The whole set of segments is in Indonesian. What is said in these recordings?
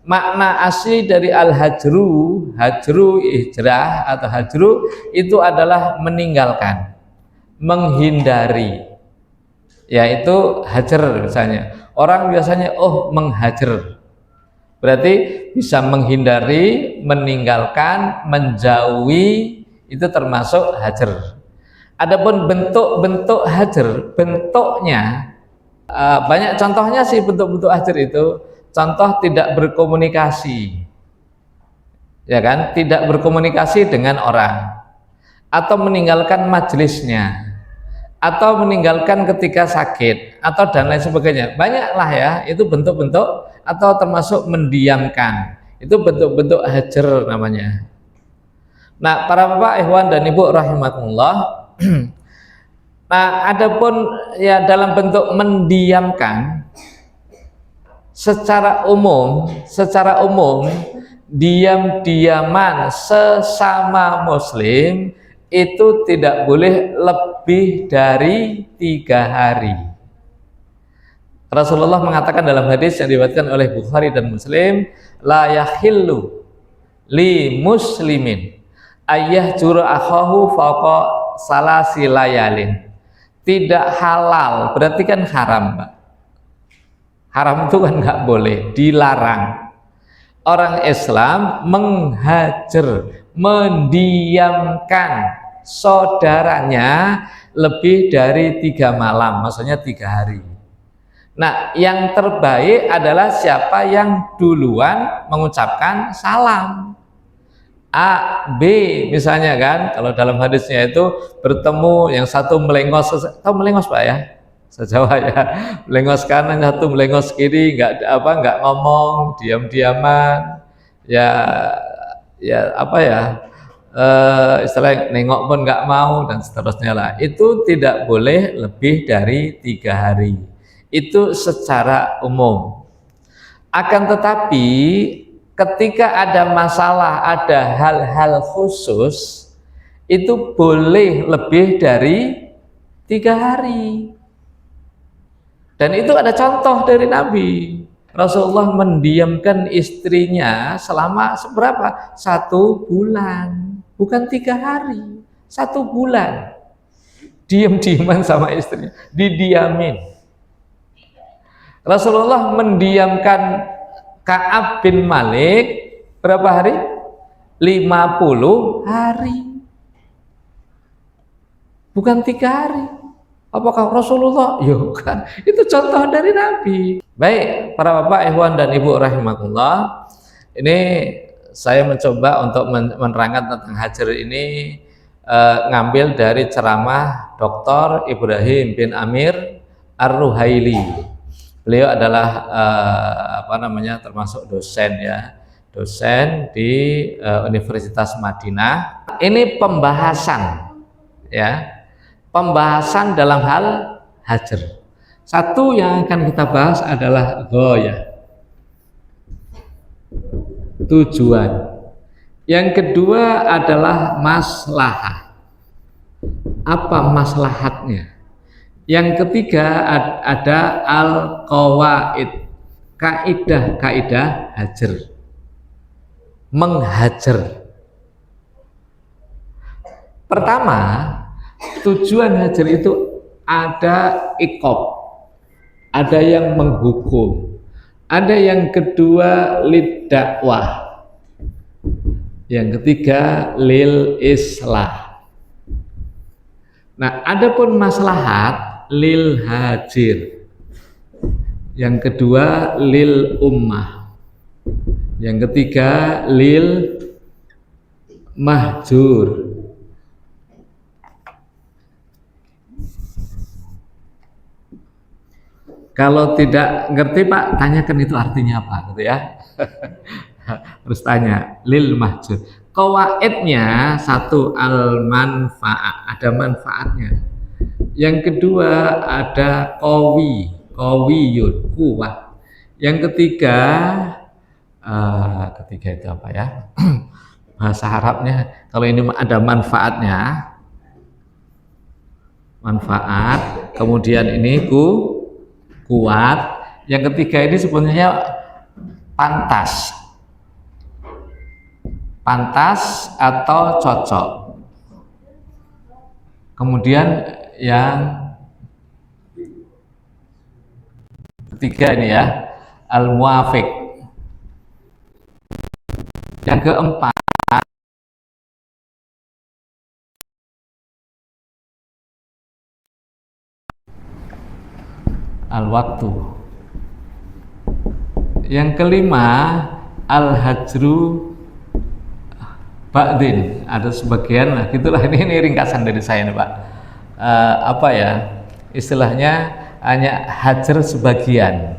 Makna asli dari al-hajru, hajru hijrah atau hajru itu adalah meninggalkan, menghindari. Yaitu hajar misalnya. Orang biasanya menghajar. Berarti bisa menghindari, meninggalkan, menjauhi, itu termasuk hajar. Adapun bentuk-bentuk hajar, bentuknya banyak contohnya sih bentuk-bentuk hajar itu. Contoh tidak berkomunikasi, ya kan? Tidak berkomunikasi dengan orang, atau meninggalkan majelisnya, atau meninggalkan ketika sakit, atau dan lain sebagainya. Banyaklah ya, itu bentuk-bentuk, atau termasuk mendiamkan. Itu bentuk-bentuk hajar namanya. Nah, para bapak, ikhwan dan ibu rahimakumullah. Nah, adapun ya dalam bentuk mendiamkan secara umum diam-diaman sesama muslim itu tidak boleh lebih dari 3 hari. Rasulullah mengatakan dalam hadis yang diriwayatkan oleh Bukhari dan Muslim, la yahillu li muslimin ayyah jura akhahu fawqa salasi layalin. Tidak halal, berarti kan haram, Pak. Haram itu kan nggak boleh, dilarang. Orang Islam menghajar, mendiamkan saudaranya lebih dari 3 malam, maksudnya 3 hari. Nah, yang terbaik adalah siapa yang duluan mengucapkan salam. A, B misalnya kan, kalau dalam hadisnya itu bertemu, yang satu melengos, tahu melengos Pak ya? Sejawa ya, melengos kanan, satu melengos kiri, nggak ngomong, diam-diaman, ya istilahnya nengok pun nggak mau dan seterusnya lah. Itu tidak boleh lebih dari 3 hari. Itu secara umum. Akan tetapi ketika ada masalah, ada hal-hal khusus, itu boleh lebih dari 3 hari. Dan itu ada contoh dari Nabi. Rasulullah mendiamkan istrinya selama seberapa? 1 bulan, bukan 3 hari, 1 bulan. Diam-diaman sama istrinya, didiamin. Rasulullah mendiamkan Ka'ab bin Malik berapa hari? 50 hari, bukan 3 hari. Apakah Rasulullah? Ya kan, itu contoh dari Nabi. Baik, para bapak, ikhwan dan ibu rahimakumullah, ini saya mencoba untuk menerangkan tentang hajar ini ngambil dari ceramah Dr. Ibrahim bin Amir Ar-Ruhaili. Beliau adalah termasuk dosen ya, dosen di Universitas Madinah. Ini pembahasan ya. Pembahasan dalam hal hajar. Satu yang akan kita bahas adalah ghayah, tujuan. Yang kedua adalah maslahah. Apa maslahatnya? Yang ketiga ada al-qawaid, kaidah-kaidah hajar, menghajar. Pertama, tujuan hajar itu ada iqab, ada yang menghukum, ada yang kedua lid dakwah, yang ketiga lil islah. Nah, adapun maslahat lil hajir, yang kedua lil ummah, yang ketiga lil mahjur. Kalau tidak ngerti Pak, tanyakan itu artinya apa gitu ya. Harus tanya lil mahjur. Qawaidnya satu al manfaat, ada manfaatnya. Yang kedua ada qawiyun, kuat. Yang ketiga itu apa ya? Bahasa Arabnya kalau ini ada manfaatnya. Manfaat, kemudian ini kuat. Yang ketiga ini sebenarnya pantas, pantas atau cocok. Kemudian yang ketiga ini ya, al-muwafiq. Yang keempat, al-waktu. Yang kelima, al-hajru ba'din. Ada sebagian lah, gitulah. Ini ringkasan dari saya nih Pak. Apa ya istilahnya, hanya hajar sebagian,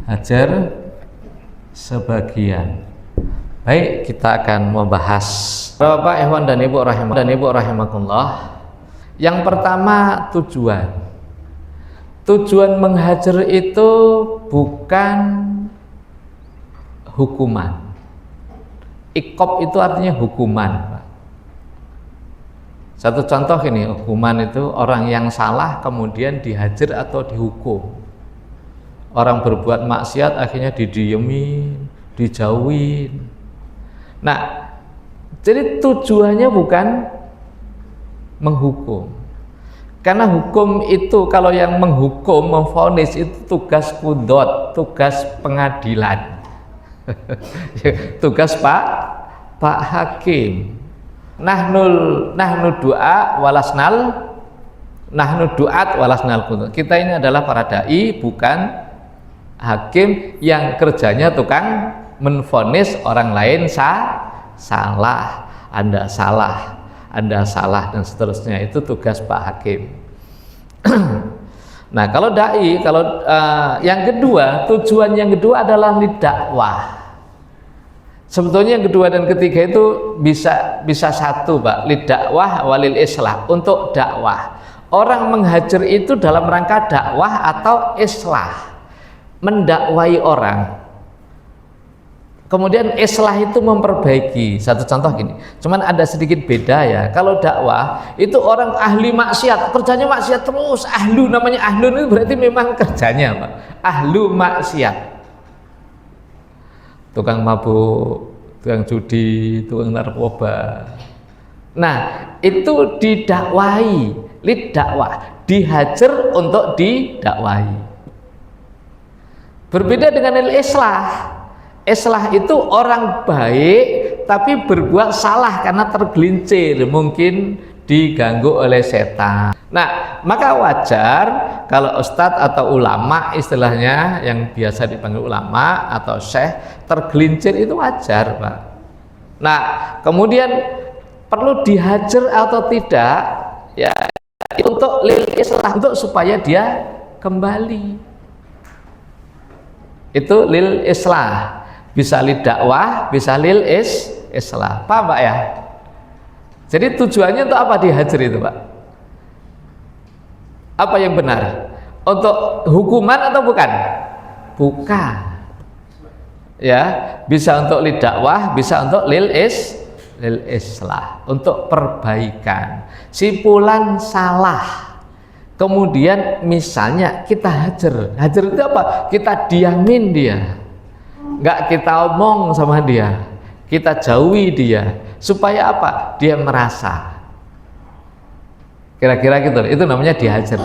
hajar sebagian. Baik, kita akan membahas Bapak, ikhwan dan ibu rahimakumullah. Yang pertama, tujuan menghajar itu bukan hukuman. Iqab itu artinya hukuman, Pak. Satu contoh ini, hukuman itu orang yang salah kemudian dihajar atau dihukum. Orang berbuat maksiat akhirnya didiemin, dijauhin. Nah, jadi tujuannya bukan menghukum. Karena hukum itu, kalau yang menghukum, memvonis, itu tugas qudot, tugas pengadilan. Tugas Pak Hakim. Nahnu duat walasnal qudot. Kita ini adalah para dai, bukan hakim yang kerjanya tukang menvonis orang lain salah, Anda salah dan seterusnya. Itu tugas Pak Hakim. Nah, kalau dai, yang kedua, tujuan yang kedua adalah lidakwah. Sebetulnya yang kedua dan ketiga itu bisa satu, Pak. Lidakwah walil islah, untuk dakwah. Orang menghajar itu dalam rangka dakwah atau islah, mendakwai orang. Kemudian islah itu memperbaiki. Satu contoh gini, cuman ada sedikit beda ya. Kalau dakwah itu orang ahli maksiat, kerjanya maksiat terus. Namanya ahlu itu berarti memang kerjanya, Pak, ahlu maksiat. Tukang mabuk, tukang judi, tukang narkoba. Nah, itu didakwai, lidakwah, dihajar untuk didakwai. Berbeda dengan islah. Islah itu orang baik tapi berbuat salah karena tergelincir, mungkin diganggu oleh setan. Nah, maka wajar kalau ustadz atau ulama, istilahnya yang biasa dipanggil ulama atau syekh, tergelincir, itu wajar, Pak. Nah, kemudian perlu dihajar atau tidak, ya, untuk lil islah, untuk supaya dia kembali. Itu lil islah. Bisa lil dakwah, bisa lil islah. Paham, Pak ya? Jadi tujuannya untuk apa dihajar itu, Pak? Apa yang benar? Untuk hukuman atau bukan? Bukan. Ya, bisa untuk lil dakwah, bisa untuk lil islah, untuk perbaikan. Si fulan salah, kemudian misalnya kita hajar itu apa? Kita diamin dia, nggak kita omong sama dia, kita jauhi dia, supaya apa? Dia merasa. Kira-kira gitu, itu namanya dihajar.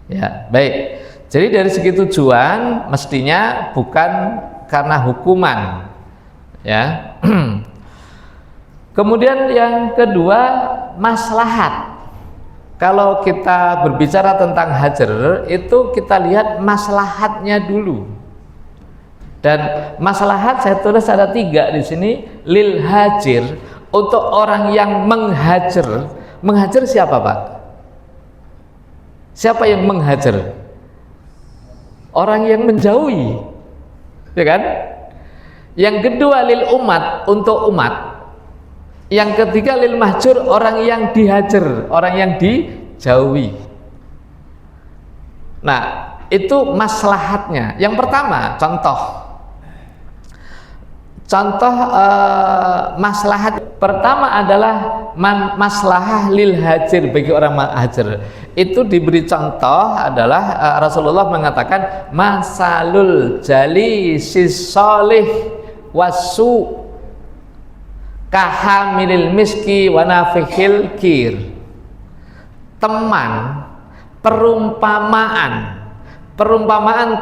Ya, baik. Jadi dari segi tujuan mestinya bukan karena hukuman, ya. Kemudian yang kedua, maslahat. Kalau kita berbicara tentang hajar, itu kita lihat maslahatnya dulu. Dan maslahat saya tulis ada 3 di sini. Lil hajir, untuk orang yang menghajar. Menghajar siapa, Pak? Siapa yang menghajar? Orang yang menjauhi, ya kan? Yang kedua lil umat, untuk umat. Yang ketiga lil mahjur, orang yang dihajar, orang yang dijauhi. Nah, itu maslahatnya. Yang pertama, contoh, Contoh maslahat pertama adalah maslahah lil hajir, bagi orang hajir. Itu diberi contoh adalah Rasulullah mengatakan masalul jalisis sholih wasu kahamilil miski wa nafikhil kir. Teman, perumpamaan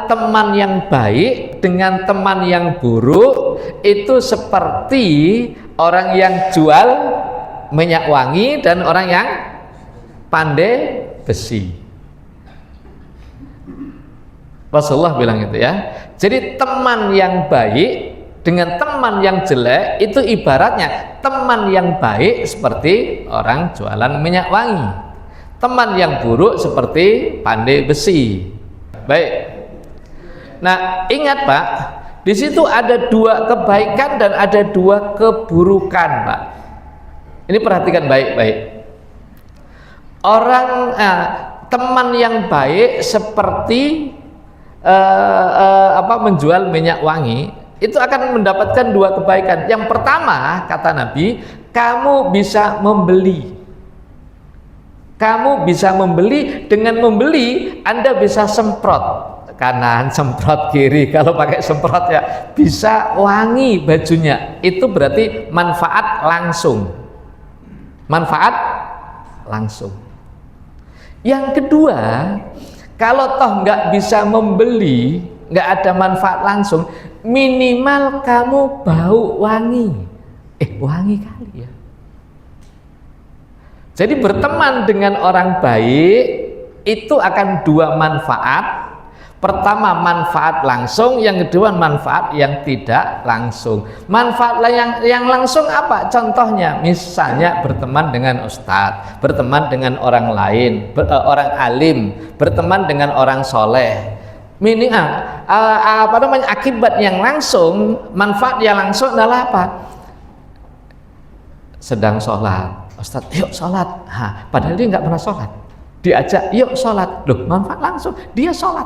teman yang baik dengan teman yang buruk itu seperti orang yang jual minyak wangi dan orang yang pandai besi. Rasulullah bilang itu ya. Jadi teman yang baik dengan teman yang jelek itu ibaratnya teman yang baik seperti orang jualan minyak wangi, teman yang buruk seperti pandai besi. Baik. Nah, ingat Pak, di situ ada dua kebaikan dan ada dua keburukan, Pak. Ini perhatikan baik-baik. Orang teman yang baik seperti menjual minyak wangi itu akan mendapatkan dua kebaikan. Yang pertama, kata Nabi, kamu bisa membeli. Kamu bisa membeli, dengan membeli Anda bisa semprot kanan, semprot kiri. Kalau pakai semprot ya bisa wangi bajunya. Itu berarti manfaat langsung. Manfaat langsung. Yang kedua, kalau toh nggak bisa membeli, nggak ada manfaat langsung, minimal kamu bau wangi. Wangi kali ya. Jadi berteman dengan orang baik itu akan dua manfaat. Pertama manfaat langsung, yang kedua manfaat yang tidak langsung. Manfaat yang langsung apa? Contohnya misalnya berteman dengan ustadz, berteman dengan orang lain, orang alim, berteman dengan orang soleh. Akibat yang langsung, manfaat yang langsung adalah apa? Sedang sholat. Ustaz, yuk sholat. Padahal dia nggak pernah sholat. Diajak, yuk sholat. Loh, manfaat langsung. Dia sholat.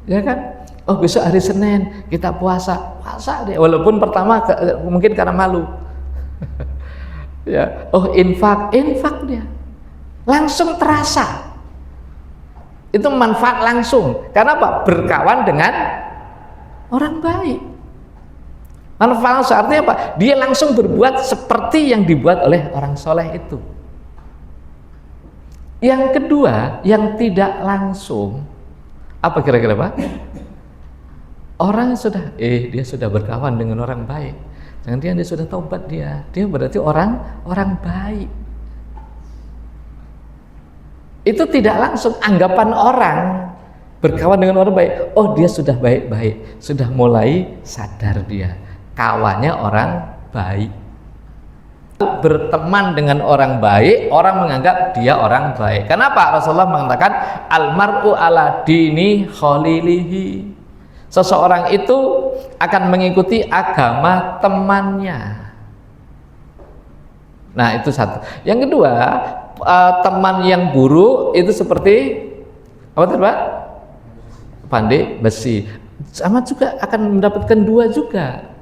Ya kan? Oh, besok hari Senin kita puasa. Puasa dia. Walaupun pertama mungkin karena malu. Ya. Oh, infak dia. Langsung terasa. Itu manfaat langsung. Karena apa? Berkawan dengan orang baik. Manfaat langsung artinya apa? Dia langsung berbuat seperti yang dibuat oleh orang soleh itu. Yang kedua, yang tidak langsung, apa kira-kira Pak? Orang sudah, dia sudah berkawan dengan orang baik. Jangan dia sudah taubat dia berarti orang baik. Itu tidak langsung anggapan orang berkawan dengan orang baik. Oh, dia sudah baik-baik, sudah mulai sadar dia. Kawannya orang baik. Berteman dengan orang baik, orang menganggap dia orang baik. Kenapa? Rasulullah mengatakan almar'u ala dini khalilihi. Seseorang itu akan mengikuti agama temannya. Nah, itu satu. Yang kedua, teman yang buruk itu seperti apa tadi Pak? Pandai besi. Sama juga akan mendapatkan dua juga.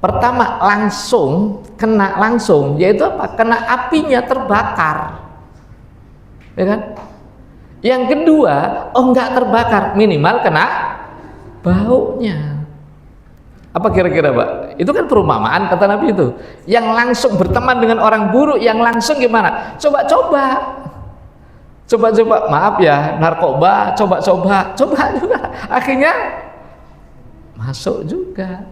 Pertama langsung, kena langsung, yaitu apa? Kena apinya, terbakar, ya kan? Yang kedua, enggak terbakar, minimal kena baunya. Apa kira-kira Pak? Itu kan perumpamaan kata Nabi itu. Yang langsung berteman dengan orang buruk, yang langsung gimana? Coba-coba, maaf ya, narkoba, coba juga, akhirnya masuk juga.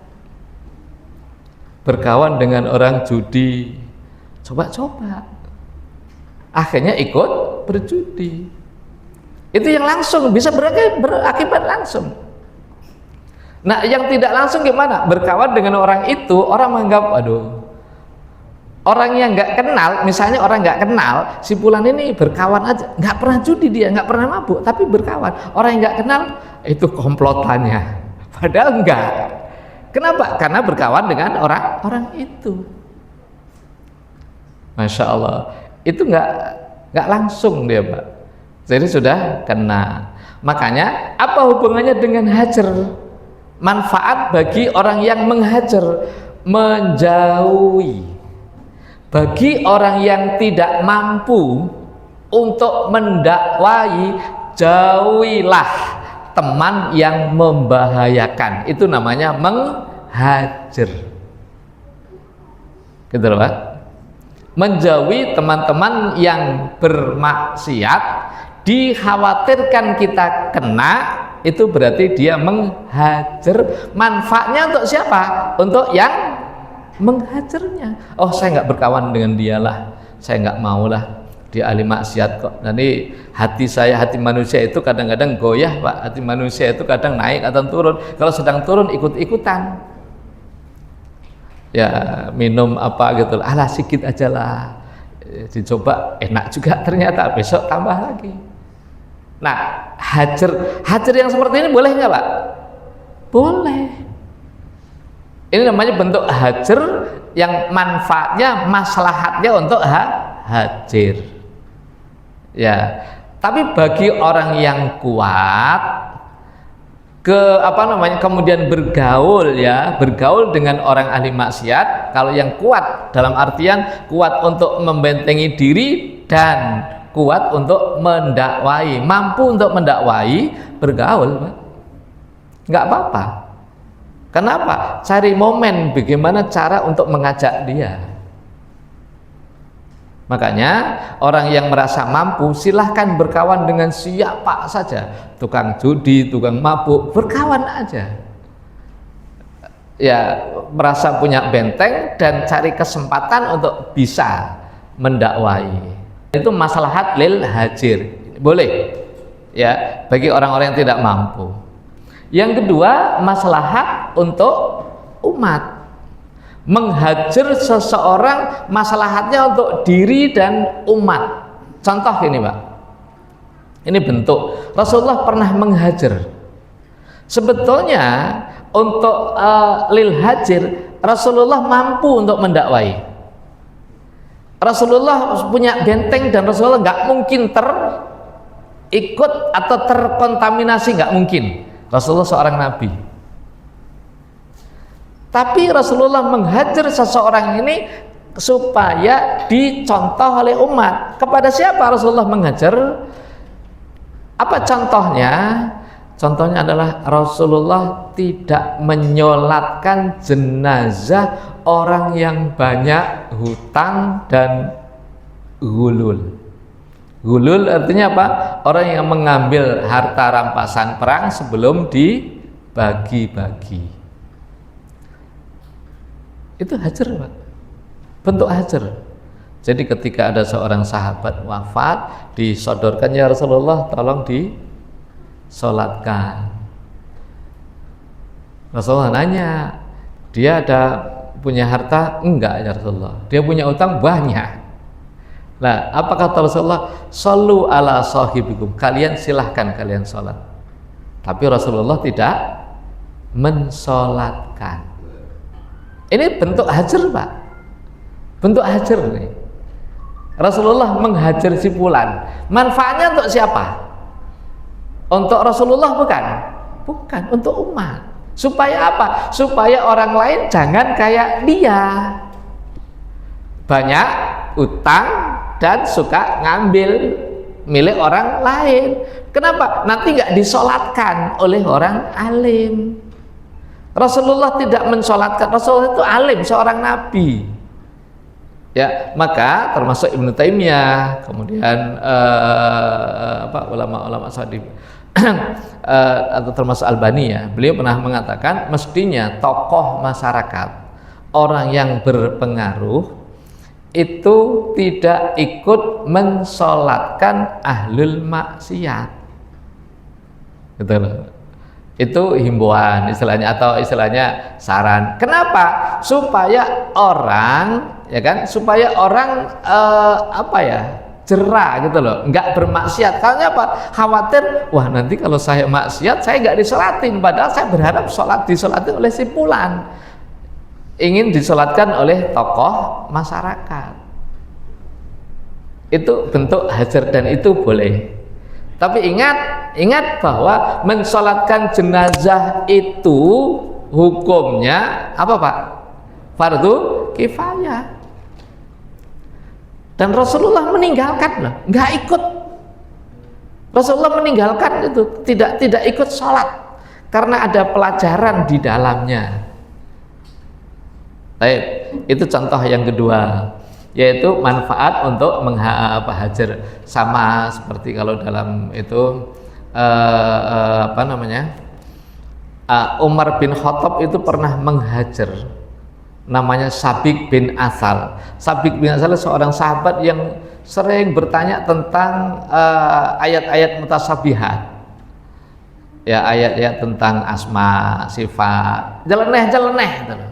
Berkawan dengan orang judi, coba-coba, akhirnya ikut berjudi. Itu yang langsung bisa berakibat langsung. Nah, yang tidak langsung gimana? Berkawan dengan orang itu, orang menganggap, aduh, orang yang nggak kenal, misalnya orang nggak kenal, si Fulan ini berkawan aja, nggak pernah judi dia, nggak pernah mabuk, tapi berkawan. Orang yang nggak kenal itu komplotannya, padahal enggak. Kenapa? Karena berkawan dengan orang itu. Masya Allah, itu nggak langsung dia Pak. Jadi sudah kena. Makanya apa hubungannya dengan hajar? manfaat bagi orang yang menghajar, menjauhi. Bagi orang yang tidak mampu untuk mendakwai, jauhilah teman yang membahayakan. Itu namanya menghajar. Gitu loh Pak. Menjauhi teman-teman yang bermaksiat, dikhawatirkan kita kena, itu berarti dia menghajar. Manfaatnya untuk siapa? Untuk yang menghajarnya. Oh, saya nggak berkawan dengan dia lah, saya nggak mau lah, dia ahli maksiat kok. Nanti hati manusia itu kadang-kadang goyah Pak. Hati manusia itu kadang naik atau turun. Kalau sedang turun ikut-ikutan, ya minum apa gitu, alah sedikit aja lah, dicoba enak juga ternyata, besok tambah lagi. Nah, hajar yang seperti ini boleh nggak Pak? Boleh. Ini namanya bentuk hajar yang manfaatnya, maslahatnya untuk hajar. Ya, tapi bagi orang yang kuat kemudian bergaul dengan orang ahli maksiat, kalau yang kuat dalam artian kuat untuk membentengi diri dan kuat untuk mendakwai, mampu untuk mendakwai, bergaul Pak, nggak apa-apa. Kenapa? Cari momen bagaimana cara untuk mengajak dia. Makanya orang yang merasa mampu silahkan berkawan dengan siapa saja, tukang judi, tukang mabuk, berkawan aja. Ya, merasa punya benteng dan cari kesempatan untuk bisa mendakwai. Itu maslahat lil hajir, boleh ya bagi orang-orang yang tidak mampu. Yang kedua, maslahat untuk umat. Menghajar seseorang maslahatnya untuk diri dan umat. Contoh ini Pak, ini bentuk Rasulullah pernah menghajar. Sebetulnya untuk lil hajir Rasulullah mampu untuk mendakwai. Rasulullah punya benteng dan Rasulullah nggak mungkin terikut atau terkontaminasi, nggak mungkin. Rasulullah seorang nabi, tapi Rasulullah menghajar seseorang ini supaya dicontoh oleh umat. Kepada siapa Rasulullah menghajar? Apa contohnya? Contohnya adalah Rasulullah tidak menyolatkan jenazah orang yang banyak hutang dan gulul. Gulul artinya apa? Orang yang mengambil harta rampasan perang sebelum dibagi-bagi. Itu hajar Pak, bentuk hajar. Jadi ketika ada seorang sahabat wafat, disodorkan, ya Rasulullah tolong disolatkan. Rasulullah nanya, dia ada punya harta? Enggak ya Rasulullah. Dia punya utang? Banyak. Nah, apa kata Rasulullah? Shollu ala sahibikum, kalian silahkan kalian sholat. Tapi Rasulullah tidak mensolatkan. Ini bentuk hajar Pak, bentuk hajar nih. Rasulullah menghajar si fulan. Manfaatnya untuk siapa? Untuk Rasulullah bukan? Bukan, untuk umat. Supaya apa? Supaya orang lain jangan kayak dia, banyak utang dan suka ngambil milik orang lain. Kenapa? Nanti nggak disolatkan oleh orang alim. Rasulullah tidak mensolatkan. Rasulullah itu alim, seorang nabi. Ya, maka termasuk Ibnu Taimiyah, kemudian ulama-ulama Saudi atau termasuk Albani ya, beliau pernah mengatakan mestinya tokoh masyarakat, orang yang berpengaruh itu tidak ikut mensolatkan ahlul maksiat, gitu loh. Itu himbauan istilahnya, atau istilahnya saran. Kenapa? Supaya orang, ya kan, supaya orang jerah gitu loh, nggak bermaksiat. Karena apa? Khawatir, wah nanti kalau saya maksiat saya nggak disolatin, padahal saya berharap disolatin oleh si fulan, ingin disolatkan oleh tokoh masyarakat. Itu bentuk hajar dan itu boleh. Tapi ingat, ingat bahwa mensolatkan jenazah itu hukumnya apa Pak? Fardu kifayah. Dan Rasulullah meninggalkan loh, nggak ikut. Rasulullah meninggalkan itu, tidak ikut sholat karena ada pelajaran di dalamnya. Baik, itu contoh yang kedua, yaitu manfaat untuk menghajar, sama seperti kalau dalam itu apa namanya, Umar bin Khattab itu pernah menghajar, namanya Sabik bin Asal. Sabik bin Asal seorang sahabat yang sering bertanya tentang ayat-ayat mutasabihat, ya, ayat-ayat tentang asma, sifat, jeleneh.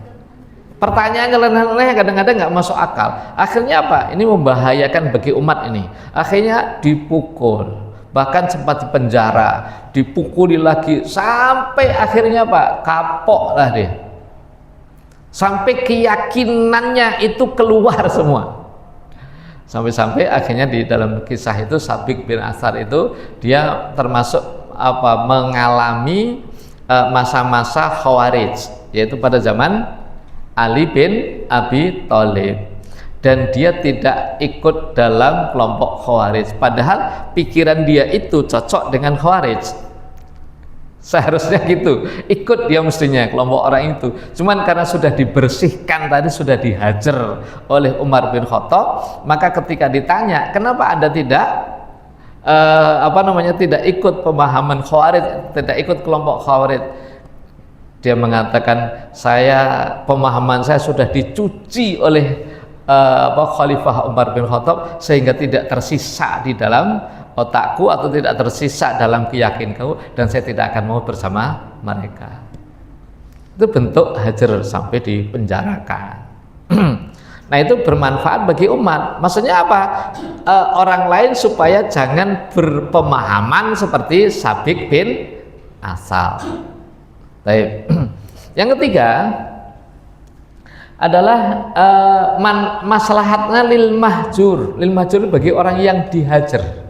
Pertanyaan jeleneh kadang-kadang nggak masuk akal. Akhirnya apa? Ini membahayakan bagi umat ini. Akhirnya dipukul, bahkan sempat dipenjara, dipukuli lagi sampai akhirnya Pak, kapok lah dia. Sampai keyakinannya itu keluar semua. Sampai-sampai akhirnya di dalam kisah itu Sabik bin Asar itu dia termasuk apa, mengalami masa-masa Khawarij, yaitu pada zaman Ali bin Abi Thalib, dan dia tidak ikut dalam kelompok Khawarij, padahal pikiran dia itu cocok dengan Khawarij. Seharusnya gitu, ikut dia mestinya kelompok orang itu. Cuman karena sudah dibersihkan tadi, sudah dihajar oleh Umar bin Khattab, maka ketika ditanya kenapa Anda tidak tidak ikut pemahaman Khawarij, tidak ikut kelompok Khawarij, dia mengatakan, pemahaman saya sudah dicuci oleh Khalifah Umar bin Khattab sehingga tidak tersisa di dalam otakku atau tidak tersisa dalam keyakinanku, dan saya tidak akan mau bersama mereka. Itu bentuk hajar sampai dipenjarakan. Nah, itu bermanfaat bagi umat. Maksudnya apa? Orang lain supaya jangan berpemahaman seperti Sabik bin Asal. Baik. Yang ketiga adalah maslahatnya lil mahjur. Lil mahjur bagi orang yang dihajar.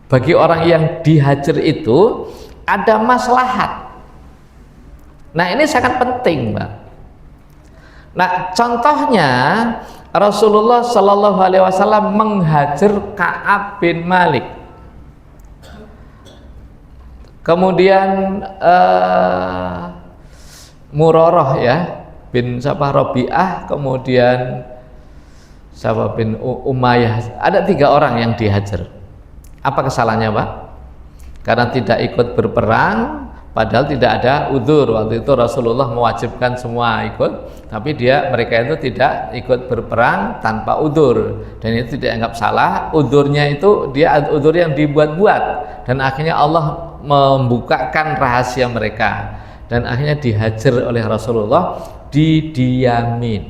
Bagi orang yang dihajar itu ada maslahat. Nah, ini sangat penting, Mbak. Nah, contohnya Rasulullah Shallallahu Alaihi Wasallam menghajar Ka'ab bin Malik. Kemudian Murarah ya bin Rabi'ah, kemudian bin Umayyah. Ada 3 orang yang dihajar. Apa kesalahannya, Pak? Karena tidak ikut berperang, padahal tidak ada udzur. Waktu itu Rasulullah mewajibkan semua ikut, tapi mereka itu tidak ikut berperang tanpa udzur, dan itu tidak dianggap salah. Udzurnya itu udzur yang dibuat-buat, dan akhirnya Allah membukakan rahasia mereka, dan akhirnya dihajar oleh Rasulullah, didiamin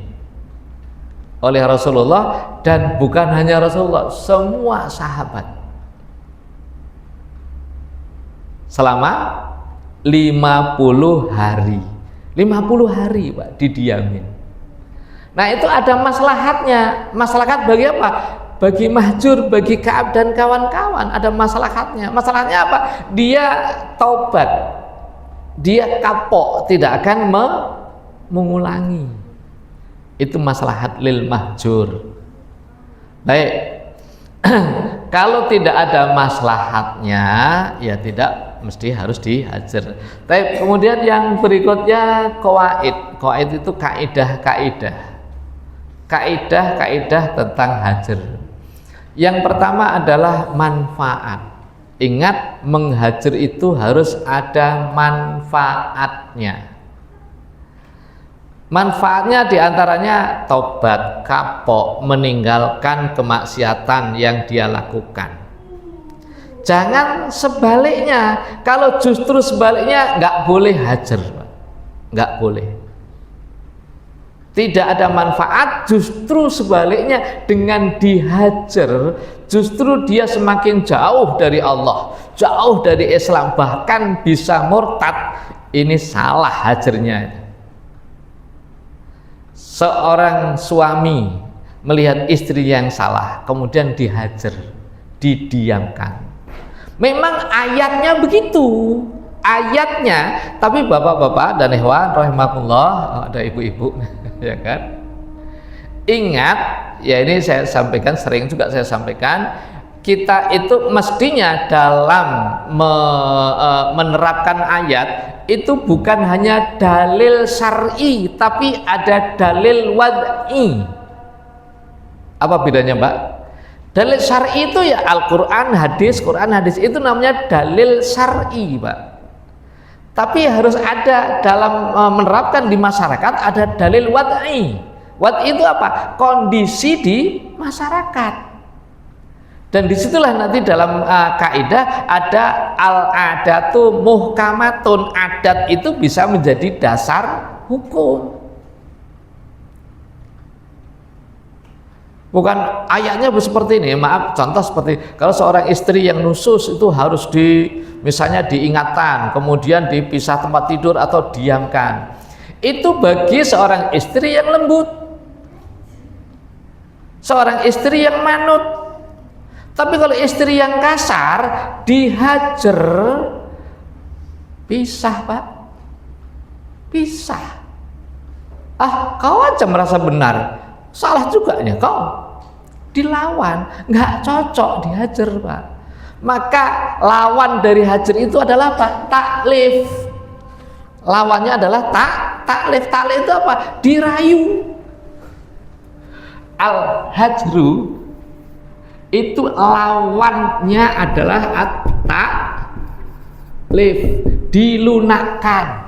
oleh Rasulullah, dan bukan hanya Rasulullah, semua sahabat selama 50 hari. 50 hari, Pak, didiamin. Nah, itu ada maslahatnya. Maslahat bagi apa? Bagi mahjur, bagi Ka'ab dan kawan-kawan ada maslahatnya. Masalahnya apa? Dia taubat, dia kapok, tidak akan mengulangi. Itu maslahat lil mahjur. Baik. Kalau tidak ada maslahatnya, ya tidak mesti harus dihajar. Tapi kemudian yang berikutnya qawaid. Qawaid itu kaidah tentang hajar. Yang pertama adalah manfaat. Ingat, menghajar itu harus ada manfaatnya. Manfaatnya diantaranya taubat, kapok, meninggalkan kemaksiatan yang dia lakukan. Jangan sebaliknya. Kalau justru sebaliknya, nggak boleh hajar, nggak boleh. Tidak ada manfaat, justru sebaliknya, dengan dihajar justru dia semakin jauh dari Allah, jauh dari Islam, bahkan bisa murtad. Ini salah hajarnya. Seorang suami melihat istri yang salah, kemudian dihajar, didiamkan, Memang ayatnya begitu, ayatnya. Tapi bapak-bapak dan ikhwan rahimakumullah, ada ibu-ibu ya kan, ingat ya, ini saya sampaikan, sering juga saya sampaikan, kita itu mestinya dalam menerapkan ayat itu bukan hanya dalil syar'i, tapi ada dalil wad'i. Apa bedanya, Mbak? Dalil syar'i itu ya Al-Quran, hadis, Quran, hadis, itu namanya dalil syar'i, Pak. Tapi harus ada dalam menerapkan di masyarakat, ada dalil wad'i. Wad'i itu apa? Kondisi di masyarakat. Dan disitulah nanti dalam kaidah ada al-adatu muhkamatun, adat itu bisa menjadi dasar hukum. Bukan ayatnya seperti ini, maaf, contoh seperti kalau seorang istri yang nusus itu harus misalnya diingatkan, kemudian dipisah tempat tidur atau diamkan. Itu bagi seorang istri yang lembut, seorang istri yang manut. Tapi kalau istri yang kasar, dihajar, pisah, Pak, pisah. Kau aja merasa benar, salah juga ya kau, dilawan, nggak cocok, dihajar, Pak. Maka lawan dari hajar itu adalah apa? Taklif. Lawannya adalah taklif. Taklif itu apa? Dirayu. Al-hajru itu lawannya adalah at-taklif, dilunakkan.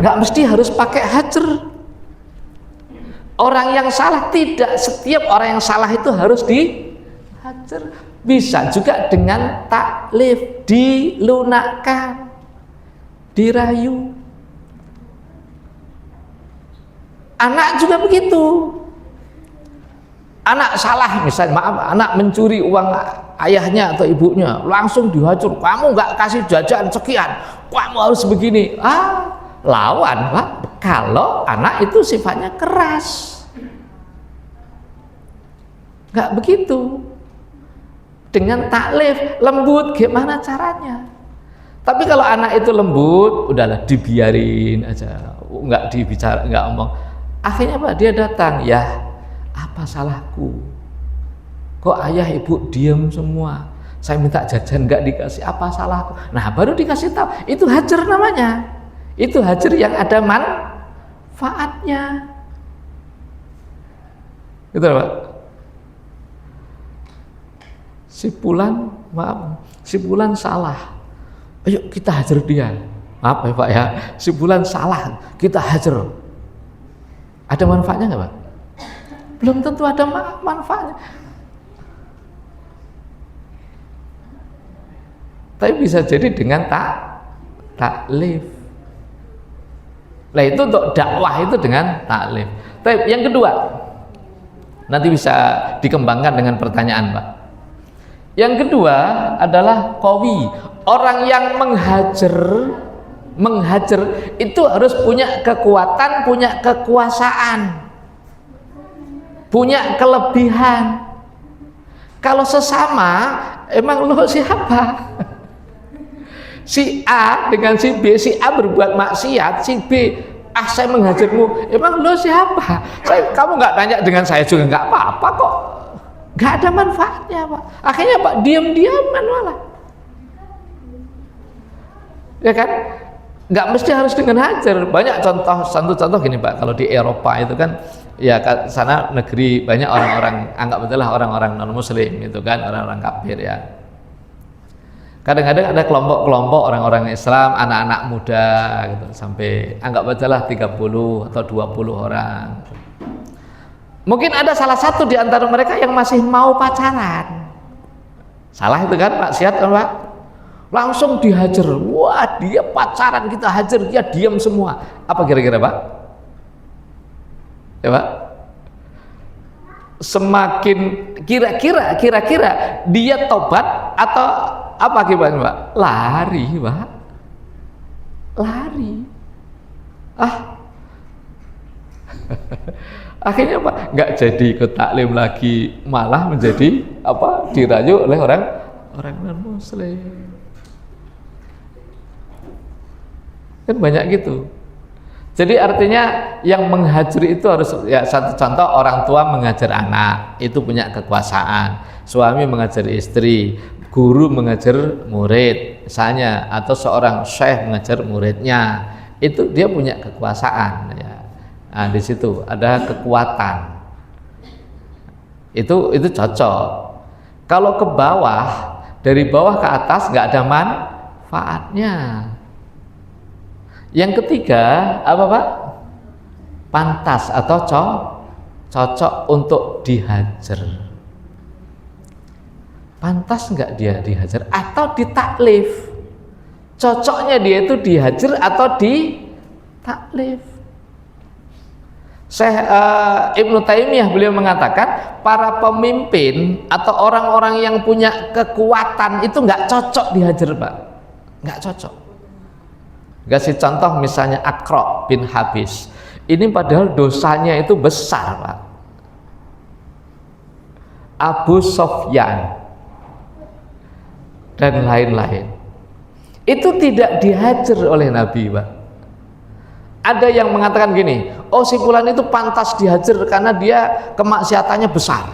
Nggak mesti harus pakai hajar. Orang yang salah, tidak setiap orang yang salah itu harus dihajar. Bisa juga dengan taklif, dilunakkan, dirayu. Anak juga begitu. Anak salah, misalnya maaf, anak mencuri uang ayahnya atau ibunya, langsung dihajar. Kamu nggak kasih jajan sekian, kamu harus begini. Lawan, Pak. Kalau anak itu sifatnya keras, nggak begitu. Dengan taklif, lembut, gimana caranya? Tapi kalau anak itu lembut, udahlah dibiarin aja, nggak dibicara, nggak omong. Akhirnya Pak, dia datang, ya apa salahku? Kok ayah ibu diam semua? Saya minta jajan nggak dikasih, apa salahku? Nah, baru dikasih tahu, itu hajar namanya. Itu hajar yang ada manfaatnya. Gitu Pak. Si Fulan salah. Ayo kita hajar dia. Maaf ya Pak ya, si Fulan salah, kita hajar. Ada manfaatnya nggak Pak? Belum tentu ada manfaatnya. Tapi bisa jadi dengan taklif. Nah itu untuk dakwah itu dengan taklif. Tapi yang kedua, nanti bisa dikembangkan dengan pertanyaan Pak. Yang kedua adalah qawi. Orang yang menghajar itu harus punya kekuatan, punya kekuasaan, punya kelebihan. Kalau sesama, emang lo siapa? Si A dengan si B, si A berbuat maksiat, si B, saya menghajarmu, emang lo siapa? Kamu nggak tanya dengan saya juga nggak apa-apa kok, nggak ada manfaatnya Pak. Akhirnya Pak diam-diaman malah, ya kan? Nggak mesti harus dengan hajar. Banyak contoh gini Pak, kalau di Eropa itu kan, ya sana negeri banyak orang-orang, anggap betul lah orang-orang non muslim itu kan, orang-orang kafir ya. Kadang-kadang ada kelompok-kelompok orang-orang Islam, anak-anak muda gitu, sampai anggap betul lah 30 atau 20 orang. Mungkin ada salah satu di antara mereka yang masih mau pacaran. Salah itu kan maksiat kan Pak? Langsung dihajar. Wah, dia pacaran, kita hajar, dia diam semua. Apa kira-kira Pak? Ya Pak? Semakin kira-kira dia tobat atau apa akibatnya Pak? Lari Pak, lari. Akhirnya Pak nggak jadi ikut taklim lagi, malah menjadi apa? Dirayu oleh orang non muslim. Kan banyak gitu. Jadi artinya yang menghajar itu harus, ya satu contoh, orang tua mengajar anak itu punya kekuasaan, suami mengajar istri, guru mengajar murid misalnya, atau seorang syekh mengajar muridnya, itu dia punya kekuasaan ya. Nah, di situ ada kekuatan, itu cocok. Kalau ke bawah, dari bawah ke atas nggak ada manfaatnya. Yang ketiga apa Pak? Pantas atau cocok untuk dihajar. Pantas nggak dia dihajar atau ditaklif? Cocoknya dia itu dihajar atau ditaklif? Syekh Ibnu Taimiyah beliau mengatakan para pemimpin atau orang-orang yang punya kekuatan itu nggak cocok dihajar Pak, nggak cocok. Kasih contoh misalnya Aqra bin Habis, ini padahal dosanya itu besar Pak. Abu Sofyan dan lain-lain itu tidak dihajar oleh Nabi Pak. Ada yang mengatakan gini, oh si fulan itu pantas dihajar karena dia kemaksiatannya besar,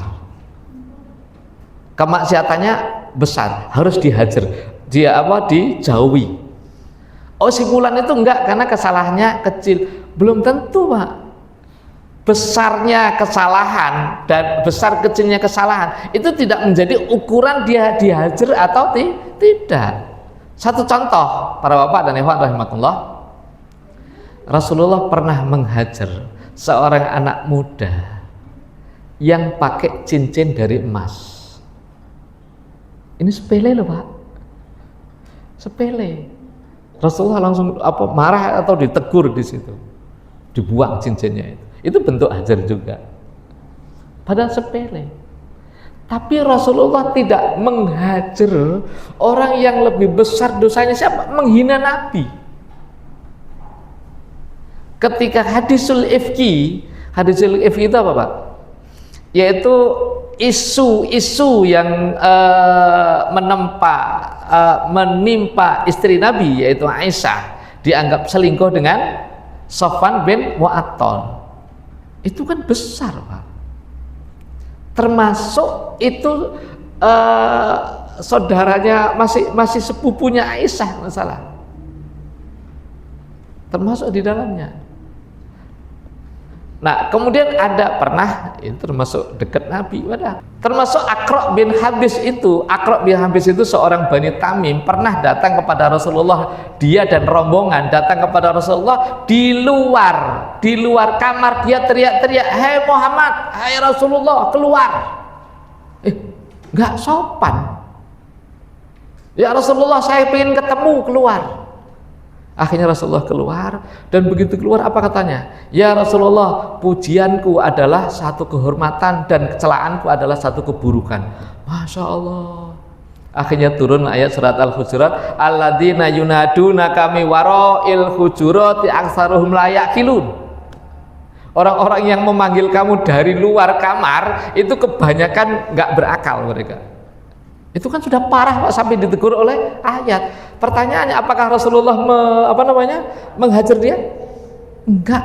kemaksiatannya besar, harus dihajar, dia apa, dijauhi. Oh si fulan itu enggak karena kesalahannya kecil. Belum tentu Pak. Besarnya kesalahan dan besar kecilnya kesalahan itu tidak menjadi ukuran dia dihajar atau tidak. Satu contoh para bapak dan ikhwan rahimakumullah, Rasulullah pernah menghajar seorang anak muda yang pakai cincin dari emas. Ini sepele loh Pak, sepele. Rasulullah langsung marah atau ditegur di situ, dibuang cincinnya itu. Itu bentuk hajar juga, padahal sepele. Tapi Rasulullah tidak menghajar orang yang lebih besar dosanya. Siapa? Menghina Nabi. Ketika hadisul ifki itu apa Pak? Yaitu isu-isu yang menimpa istri Nabi, yaitu Aisyah, dianggap selingkuh dengan Sofwan bin Mu'attal. Itu kan besar Pak. Termasuk itu saudaranya, masih sepupunya Aisyah masalah, termasuk di dalamnya. Nah kemudian ada pernah itu termasuk dekat Nabi, termasuk Aqra bin Habis itu. Aqra bin Habis itu seorang Bani Tamim, pernah datang kepada Rasulullah. Dia dan rombongan datang kepada Rasulullah di luar kamar. Dia teriak-teriak, "Hai Muhammad, hai Rasulullah, keluar!" Nggak sopan. Ya Rasulullah, saya ingin ketemu, keluar. Akhirnya Rasulullah keluar, dan begitu keluar apa katanya? Ya Rasulullah, pujianku adalah satu kehormatan dan kecelaanku adalah satu keburukan. Masya Allah. Akhirnya turun ayat surat Al-Hujurat, alladzina yunaduna kami wara'il hujurati aksaruhum la yaqilun. Orang-orang yang memanggil kamu dari luar kamar itu kebanyakan nggak berakal mereka. Itu kan sudah parah Pak, sampai ditegur oleh ayat. Pertanyaannya, apakah Rasulullah menghajar dia? Enggak.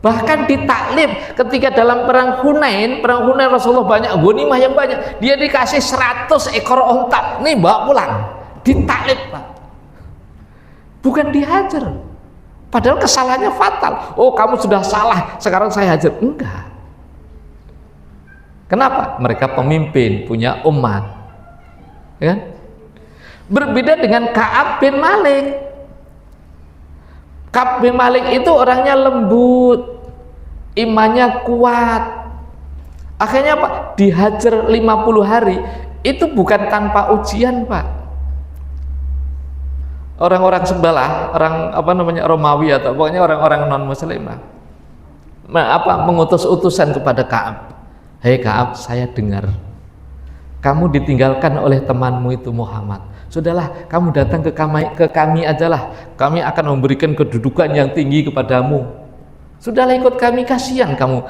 Bahkan ditaklif ketika dalam perang Hunain Rasulullah banyak ghanimah yang banyak, dia dikasih 100 ekor onta, nih bawa pulang, ditaklif Pak, bukan dihajar. Padahal kesalahannya fatal. Oh kamu sudah salah, sekarang saya hajar. Enggak. Kenapa? Mereka pemimpin, punya umat, ya kan? Berbeda dengan Ka'ab bin Malik. Ka'ab bin Malik itu orangnya lembut, imannya kuat. Akhirnya Pak, dihajar 50 hari. Itu bukan tanpa ujian Pak. Orang-orang sebelah, orang Romawi atau pokoknya orang-orang non muslim mengutus utusan kepada Ka'ab. Hei Ka'ab, saya dengar kamu ditinggalkan oleh temanmu itu Muhammad. Sudahlah, kamu datang ke kami ajalah. Kami akan memberikan kedudukan yang tinggi kepadamu. Sudahlah, ikut kami, kasihan kamu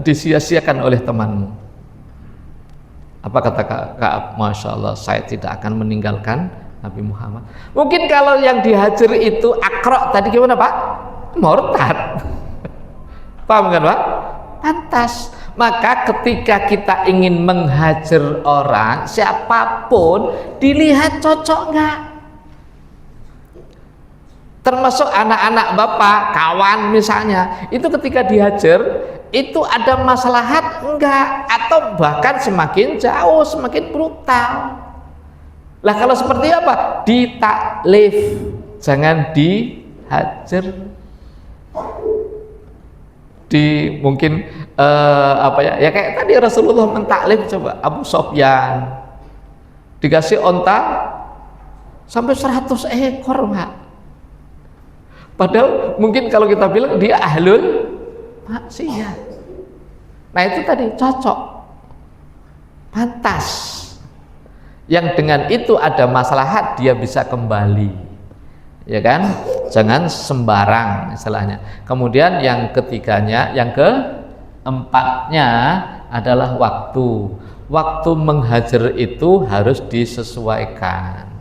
disia-siakan oleh temanmu. Apa kata Ka'ab? Masya Allah, saya tidak akan meninggalkan Nabi Muhammad. Mungkin kalau yang dihajar itu Aqra tadi gimana Pak? Murtad. Paham kan Pak? Pantas. Maka ketika kita ingin menghajar orang siapapun, dilihat cocok nggak. Termasuk anak-anak bapak, kawan misalnya, itu ketika dihajar itu ada maslahat enggak, atau bahkan semakin jauh, semakin brutal. Lah kalau seperti apa? Ditaklif, jangan dihajar. Di mungkin apa ya? Ya kayak tadi Rasulullah mentaklif, coba Abu Sofyan dikasih onta sampai 100 ekor, Pak. Padahal mungkin kalau kita bilang dia ahlul maksiat. Nah itu tadi cocok, pantas. Yang dengan itu ada maslahat, dia bisa kembali, ya kan? Jangan sembarang istilahnya. Kemudian yang ketiganya, yang keempatnya adalah waktu. Waktu menghajar itu harus disesuaikan.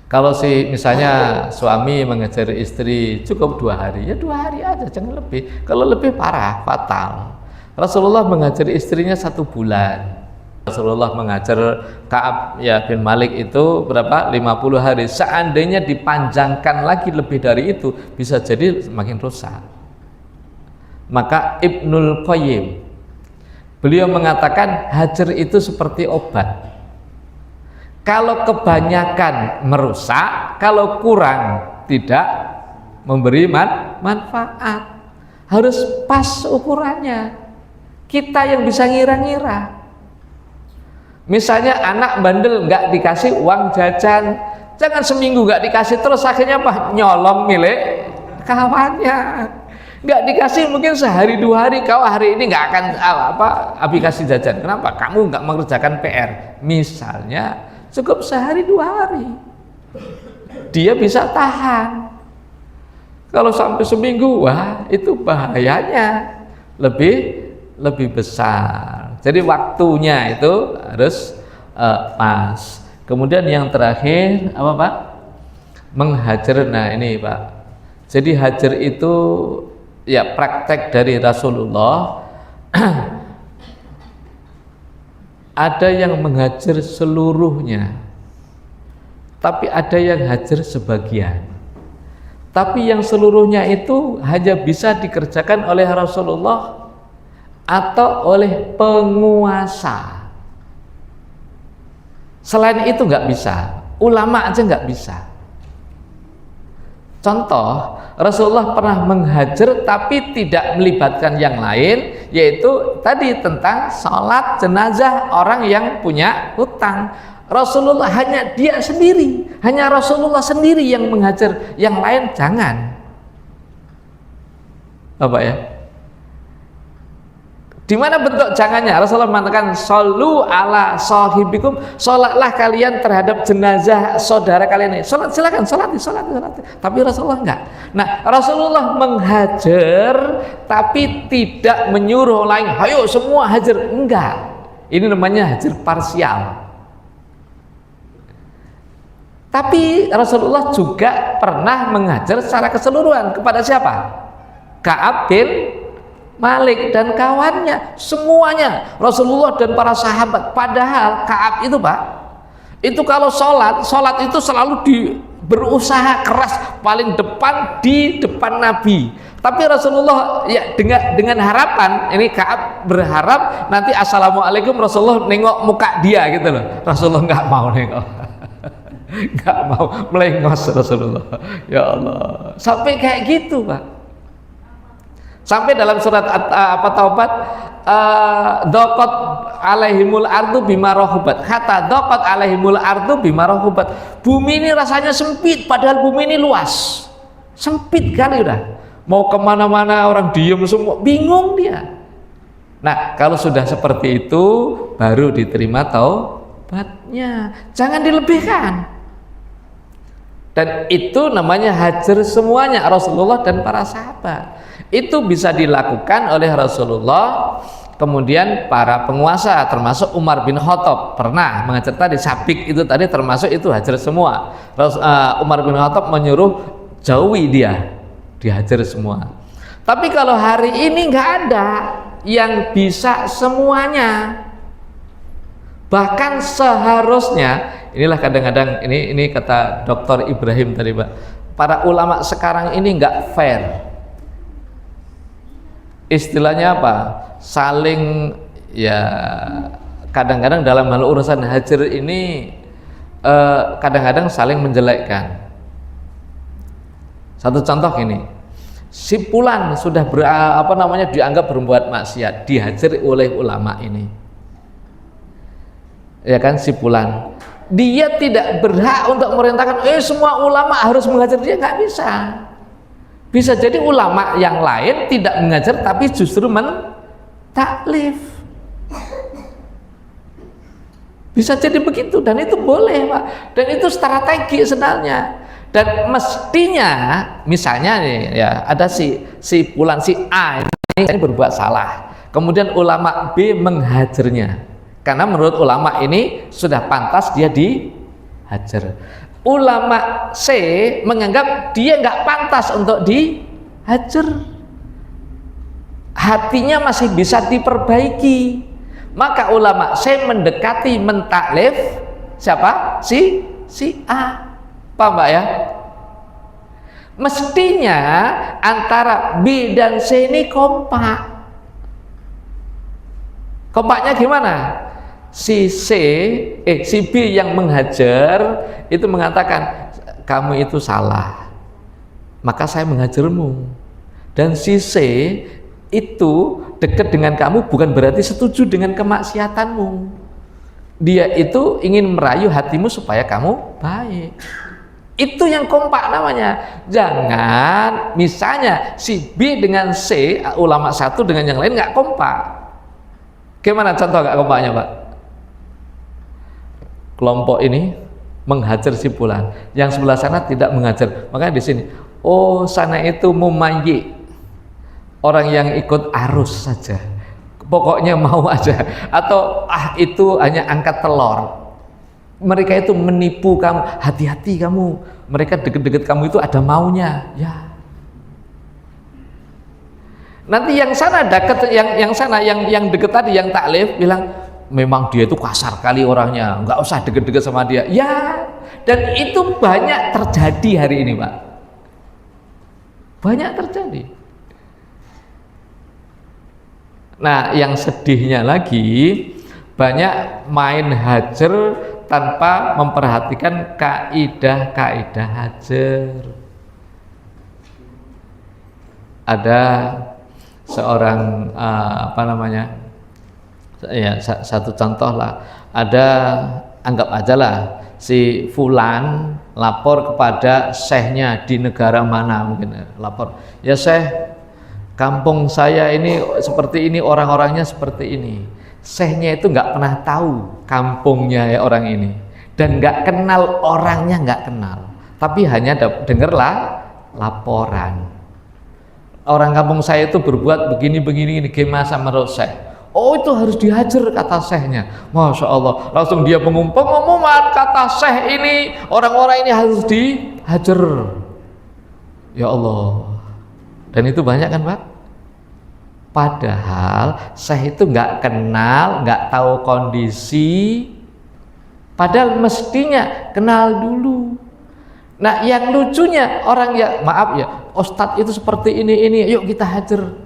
Kalau misalnya suami mengejar istri cukup 2 hari, ya 2 hari aja, jangan lebih. Kalau lebih parah, fatal. Rasulullah mengajar istrinya 1 bulan. Rasulullah mengajar Ka'ab ya bin Malik itu berapa? 50 hari. Seandainya dipanjangkan lagi lebih dari itu, bisa jadi semakin rusak. Maka Ibnul Qayyim, beliau mengatakan hajar itu seperti obat. Kalau kebanyakan merusak, kalau kurang tidak memberi manfaat. Harus pas ukurannya. Kita yang bisa ngira-ngira. Misalnya anak bandel nggak dikasih uang jajan, jangan seminggu nggak dikasih terus akhirnya apa? Nyolong milik kawannya. Nggak dikasih mungkin sehari 2 hari, kau hari ini nggak akan Abi kasih jajan. Kenapa? Kamu nggak mengerjakan PR. Misalnya cukup sehari 2 hari, dia bisa tahan. Kalau sampai seminggu, wah itu bahayanya lebih besar. Jadi waktunya itu harus pas. Kemudian yang terakhir apa Pak? Menghajar. Nah ini Pak, jadi hajar itu ya praktek dari Rasulullah. Ada yang menghajar seluruhnya, tapi ada yang hajar sebagian. Tapi yang seluruhnya itu hanya bisa dikerjakan oleh Rasulullah atau oleh penguasa. Selain itu nggak bisa, ulama aja nggak bisa. Contoh, Rasulullah pernah menghajar tapi tidak melibatkan yang lain, yaitu tadi tentang sholat jenazah orang yang punya hutang. Rasulullah hanya dia sendiri, hanya Rasulullah sendiri yang menghajar, yang lain jangan. Apa ya? Di mana bentuk jangannya? Rasulullah mengatakan shollu ala sahibikum, sholatlah kalian terhadap jenazah saudara kalian ini. Sholat silakan, sholat. Tapi Rasulullah enggak. Nah Rasulullah menghajar tapi tidak menyuruh lain, ayo semua hajar, enggak. Ini namanya hajar parsial. Tapi Rasulullah juga pernah menghajar secara keseluruhan. Kepada siapa? Ka'ab bin Malik dan kawannya, semuanya, Rasulullah dan para sahabat. Padahal Ka'ab itu Pak, itu kalau sholat itu selalu berusaha keras paling depan, di depan Nabi. Tapi Rasulullah ya dengan harapan, ini Ka'ab berharap nanti assalamualaikum Rasulullah nengok muka dia gitu loh. Rasulullah nggak mau nengok, nggak mau, melengos Rasulullah. Ya Allah, sampai kayak gitu Pak. Sampai dalam surat Taubat, daqat alaihimul ardu bima rahubat. Kata daqat alaihimul ardu bima rahubat. Bumi ini rasanya sempit, padahal bumi ini luas. Sempit kali udah. Mau kemana-mana orang diem semua, bingung dia. Nah, kalau sudah seperti itu, baru diterima taubatnya. Jangan dilebihkan. Dan itu namanya hajar semuanya, Rasulullah dan para sahabat. Itu bisa dilakukan oleh Rasulullah kemudian para penguasa termasuk Umar bin Khattab pernah mengajar tadi, sabik itu tadi termasuk itu hajar semua. Umar bin Khattab menyuruh jauhi dia, dihajar semua. Tapi kalau hari ini nggak ada yang bisa semuanya. Bahkan seharusnya, inilah kadang-kadang ini kata Dr. Ibrahim tadi Pak, para ulama sekarang ini nggak fair. Istilahnya apa? Saling, ya kadang-kadang dalam hal urusan hajar ini kadang-kadang saling menjelekkan. Satu contoh ini, si fulan sudah dianggap berbuat maksiat, dihajar oleh ulama ini. Ya kan, si fulan, dia tidak berhak untuk merintahkan semua ulama harus mengajar dia, nggak bisa. Bisa jadi ulama yang lain tidak mengajar tapi justru mentaklif. Bisa jadi begitu, dan itu boleh Pak, dan itu strategi sebenarnya. Dan mestinya misalnya nih ya, ada si fulan, si A ini berbuat salah, kemudian ulama B menghajarnya karena menurut ulama ini sudah pantas dia dihajar. Ulama C menganggap dia nggak pantas untuk dihajar, hatinya masih bisa diperbaiki, maka ulama C mendekati mentaklif siapa? Si A. Paham Mbak ya? Mestinya antara B dan C ini kompak. Kompaknya gimana? Si B yang menghajar itu mengatakan kamu itu salah, maka saya menghajarmu. Dan si C itu dekat dengan kamu bukan berarti setuju dengan kemaksiatanmu. Dia itu ingin merayu hatimu supaya kamu baik. Itu yang kompak namanya. Jangan misalnya si B dengan C, ulama satu dengan yang lain nggak kompak. Gimana contoh nggak kompaknya Pak? Kelompok ini menghajar si fulan, yang sebelah sana tidak mengajar. Makanya di sini, sana itu mumayyi, orang yang ikut arus saja, pokoknya mau aja, atau itu hanya angkat telur. Mereka itu menipu kamu, hati-hati kamu, mereka deket-deket kamu itu ada maunya, ya. Nanti yang sana dekat, yang deket tadi, yang taklif bilang memang dia itu kasar kali orangnya, nggak usah deket-deket sama dia, ya. Dan itu banyak terjadi hari ini Pak, banyak terjadi. Nah, yang sedihnya lagi, banyak main hajar tanpa memperhatikan kaidah-kaidah hajar. Ada seorang ya, satu contoh lah, ada, anggap aja lah, si fulan lapor kepada syekhnya di negara mana, mungkin lapor, ya syekh, kampung saya ini seperti ini, orang-orangnya seperti ini. Syekhnya itu nggak pernah tahu kampungnya ya orang ini, dan nggak kenal orangnya, nggak kenal, tapi hanya dengarlah laporan, orang kampung saya itu berbuat begini, gimana sama Syekh. Itu harus dihajar kata syekhnya. Masya Allah, langsung dia pengumuman kata syekh ini, orang-orang ini harus dihajar. Ya Allah. Dan itu banyak kan Pak? Padahal syekh itu nggak kenal, nggak tahu kondisi, padahal mestinya kenal dulu. Nah, yang lucunya orang ya, maaf ya, ustadz itu seperti ini, yuk kita hajar.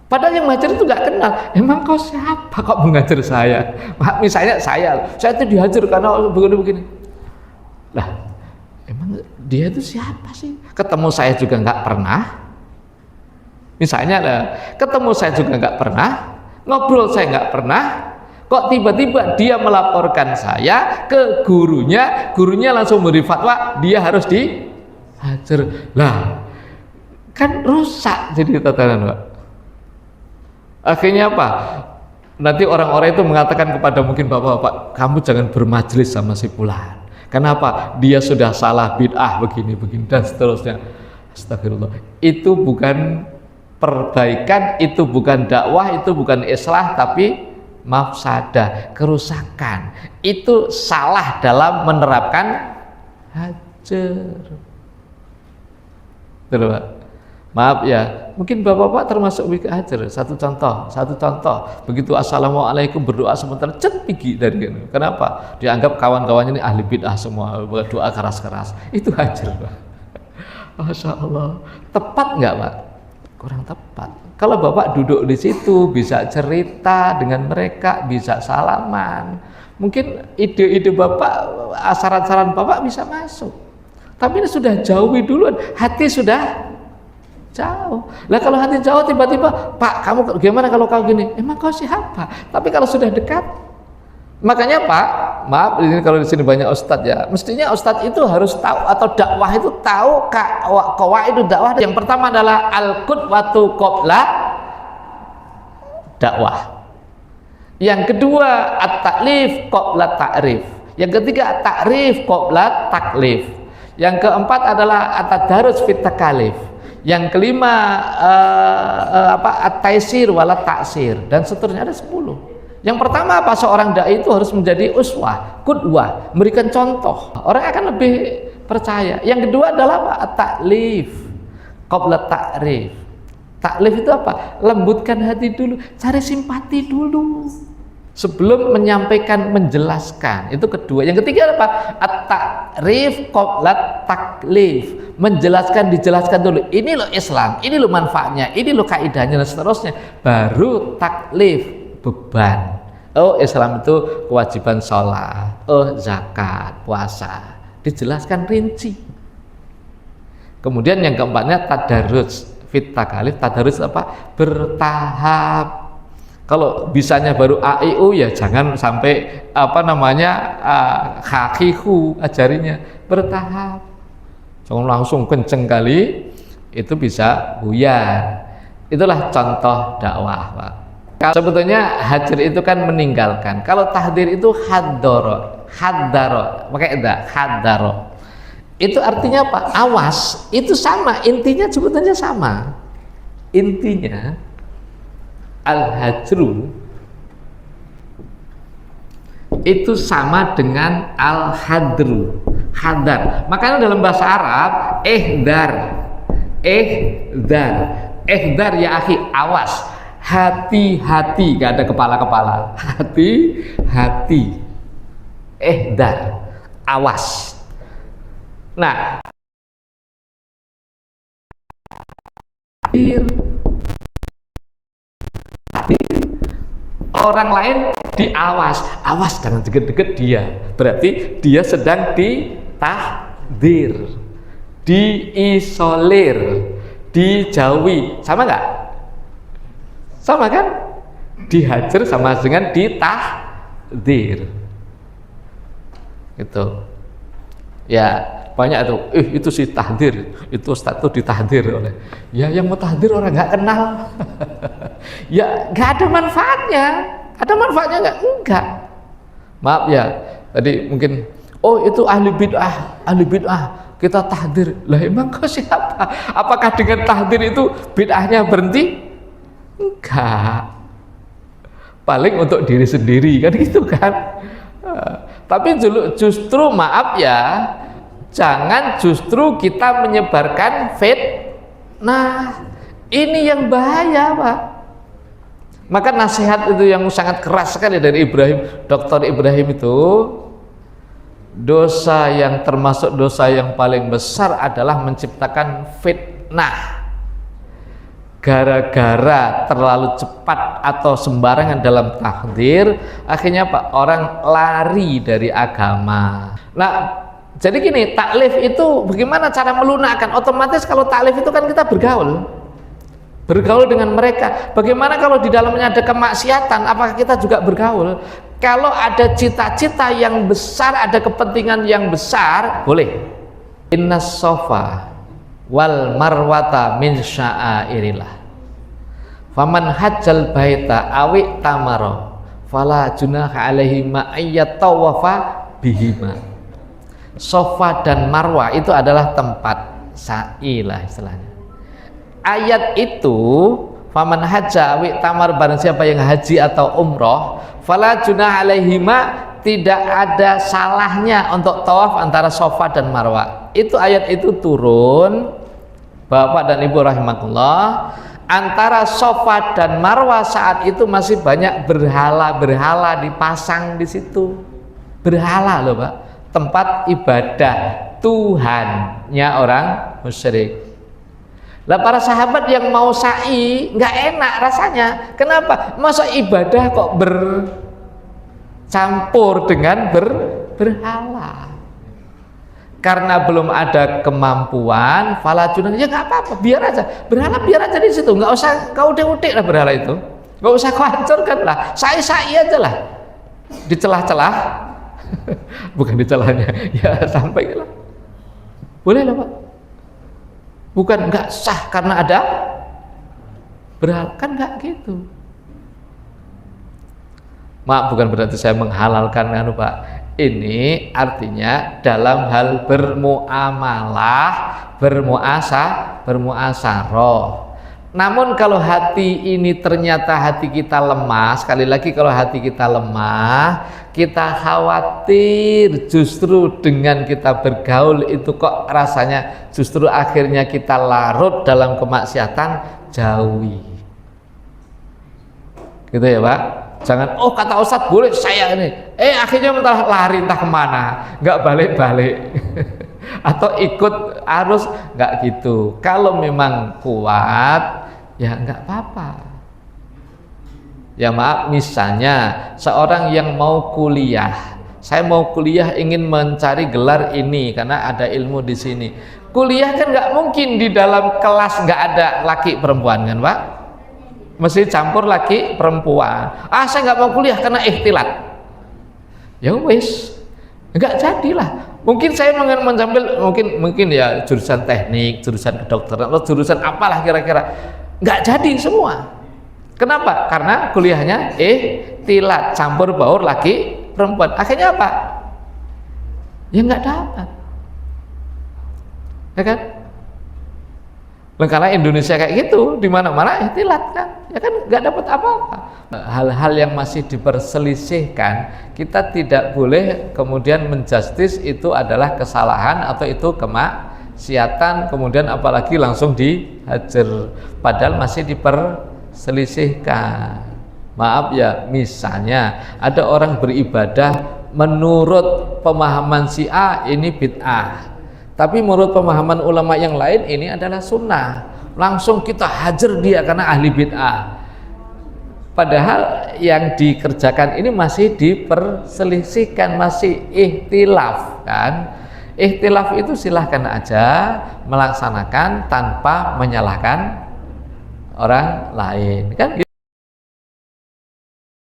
Padahal yang mengajar itu nggak kenal. Emang kau siapa kok mengajar saya? Misalnya saya itu dihajar karena begini-begini. Lah, emang dia itu siapa sih? Ketemu saya juga nggak pernah. Misalnya lah, ketemu saya juga nggak pernah, ngobrol saya nggak pernah. Kok tiba-tiba dia melaporkan saya ke gurunya langsung memberi fatwa dia harus dihajar. Lah, kan rusak jadi tatanan Pak. Akhirnya apa? Nanti orang-orang itu mengatakan kepada mungkin bapak-bapak, kamu jangan bermajelis sama si fulan. Kenapa? Dia sudah salah bid'ah begini dan seterusnya. Astagfirullah. Itu bukan Perbaikan itu bukan dakwah, itu bukan islah, tapi mafsadah, kerusakan. Itu salah dalam menerapkan hajar. Betul, Pak? Maaf ya, mungkin bapak-bapak termasuk WK hajar. Satu contoh. Begitu assalamualaikum berdoa sebentar, pergi dari ini. Kenapa? Dianggap kawan-kawannya ini ahli bid'ah semua, doa keras-keras. Itu hajar, Pak. Masya Allah. Tepat nggak, Pak? Kurang tepat. Kalau bapak duduk di situ bisa cerita dengan mereka, bisa salaman, mungkin ide-ide bapak, saran-saran bapak bisa masuk. Tapi ini sudah jauhi duluan, hati sudah jauh. Lah kalau hati jauh tiba-tiba, Pak kamu gimana kalau kau gini? Emang kau siapa? Tapi kalau sudah dekat, makanya Pak, maaf ini kalau di sini banyak ustadz ya, mestinya ustadz itu harus tahu, atau dakwah itu tahu qawaidud dakwah. Yang pertama adalah al-qudwatu qabla dakwah. Yang kedua at-taklif qabla ta'rif. Yang ketiga at-ta'rif qabla taklif. Yang keempat adalah at-tadarus fit takalif. Yang kelima at-taisir wala ta'sir, dan seterusnya ada 10. Yang pertama apa? Seorang dai itu harus menjadi uswah, qudwah, memberikan contoh. Orang akan lebih percaya. Yang kedua adalah apa? At-taklif qabla ta'rif. Taklif itu apa? Lembutkan hati dulu, cari simpati dulu sebelum menyampaikan, menjelaskan. Itu kedua. Yang ketiga apa? At-ta'rif qabla taklif. Menjelaskan, dijelaskan dulu. Ini loh Islam, ini loh manfaatnya, ini loh kaidahnya, dan seterusnya. Baru taklif, beban. Oh, Islam itu kewajiban sholat, oh zakat, puasa, dijelaskan rinci. Kemudian yang keempatnya tadarus fit takalif. Tadarus apa? Bertahap. Kalau bisanya baru AIU ya jangan sampai hakiku, ajarinya bertahap. Jangan langsung kenceng kali, itu bisa buyar. Itulah contoh dakwah, Pak. Sebetulnya hajar itu kan meninggalkan. Kalau tahdir itu haddaro, pakai haddaro. Itu artinya apa? Awas. Itu sama, intinya sebetulnya sama. Intinya al-hajru itu sama dengan al-hadru, hadar. Makanya dalam bahasa Arab ihdar ya akhi, awas. Hati-hati, gak ada kepala-kepala. Hati-hati. Ihdar, awas. Nah, orang lain diawas, awas jangan deket-deket dia. Berarti dia sedang ditahdir, diisolir, dijauhi. Sama nggak? Sama kan? Dihajar sama dengan ditahdir. Itu ya banyak tuh, itu si tahdir, itu ustaz tuh ditahdir oleh, ya yang mau tahdir orang nggak kenal. Ya nggak ada manfaatnya. Ada manfaatnya enggak. Maaf ya, tadi mungkin oh itu ahli bid'ah kita tahdir. Lah emang kau siapa? Apakah dengan tahdir itu bid'ahnya berhenti? Enggak. Paling untuk diri sendiri kan gitu kan. Tapi justru maaf ya, jangan justru kita menyebarkan fitnah. Ini yang bahaya, Pak. Maka nasihat itu yang sangat keras sekali dari Ibrahim, Dr. Ibrahim itu, dosa yang termasuk dosa yang paling besar adalah menciptakan fitnah. Gara-gara terlalu cepat atau sembarangan dalam takdir, akhirnya Pak, orang lari dari agama. Nah, jadi gini, taklif itu bagaimana cara melunakkan? Otomatis kalau taklif itu kan kita bergaul dengan mereka. Bagaimana kalau di dalamnya ada kemaksiatan, apakah kita juga bergaul? Kalau ada cita-cita yang besar, ada kepentingan yang besar, boleh. Innas sofa wal marwata min sya'airillah. Faman hajjal baita awi tamaro fala junaha alaihi ma ayyatawafa bihima. Sofa dan marwah itu adalah tempat sa'i lah istilahnya. ayat itu faman haja wi tamar, barang siapa yang haji atau umroh, fala junah alaihima, tidak ada salahnya untuk tawaf antara Safa dan Marwah. Itu ayat itu turun Bapak dan Ibu rahimakumullah, antara Safa dan Marwah saat itu masih banyak berhala-berhala dipasang di situ. Berhala loh Pak, tempat ibadah Tuhannya orang musyrik. Lah para sahabat yang mau sa'i nggak enak rasanya. Kenapa? Masa ibadah kok bercampur dengan berhala? Karena belum ada kemampuan, fala junah, ya nggak apa-apa, biar aja berhala, biar aja di situ, nggak usah kau udik-udik lah berhala itu, nggak usah kau hancurkan lah, sa'i aja lah di celah-celah, bukan di celahnya, ya sampai lah, boleh lah Pak. Bukan nggak sah karena ada berhala, kan nggak gitu. Maaf, bukan berarti saya menghalalkan anu Pak. Ini artinya dalam hal bermuamalah, bermuasaroh. Namun kalau hati ini ternyata hati kita lemah, sekali lagi kalau hati kita lemah, kita khawatir justru dengan kita bergaul itu kok rasanya justru akhirnya kita larut dalam kemaksiatan, jauhi. Gitu ya Pak. Jangan, oh kata Ustadz boleh saya ini, akhirnya entah lari entah kemana, nggak balik-balik atau ikut arus, nggak gitu. Kalau memang kuat ya nggak apa-apa. Ya maaf, misalnya seorang yang mau kuliah, saya mau kuliah ingin mencari gelar ini karena ada ilmu di sini. Kuliah kan nggak mungkin di dalam kelas nggak ada laki perempuan kan Pak? Mesti campur laki perempuan. Saya nggak mau kuliah karena ikhtilat. Ya wis, nggak jadilah. Mungkin saya mengambil mungkin ya jurusan teknik, jurusan kedokteran, atau jurusan apalah kira-kira. Nggak jadi semua. Kenapa? Karena kuliahnya ikhtilat, campur baur laki perempuan. Akhirnya apa? Ya nggak dapat. Ya kan? Karena Indonesia kayak gitu, di mana-mana ikhtilat kan, ya kan nggak dapat apa-apa. Hal-hal yang masih diperselisihkan, kita tidak boleh kemudian menjustis itu adalah kesalahan atau itu kemaksiatan, kemudian apalagi langsung dihajar, padahal masih diperselisihkan. Maaf ya, misalnya ada orang beribadah menurut pemahaman si A ini bid'ah, tapi menurut pemahaman ulama yang lain ini adalah sunnah, langsung kita hajar dia karena ahli bid'ah. Padahal yang dikerjakan ini masih diperselisihkan, masih ikhtilaf kan. Ikhtilaf itu silahkan aja melaksanakan tanpa menyalahkan orang lain kan.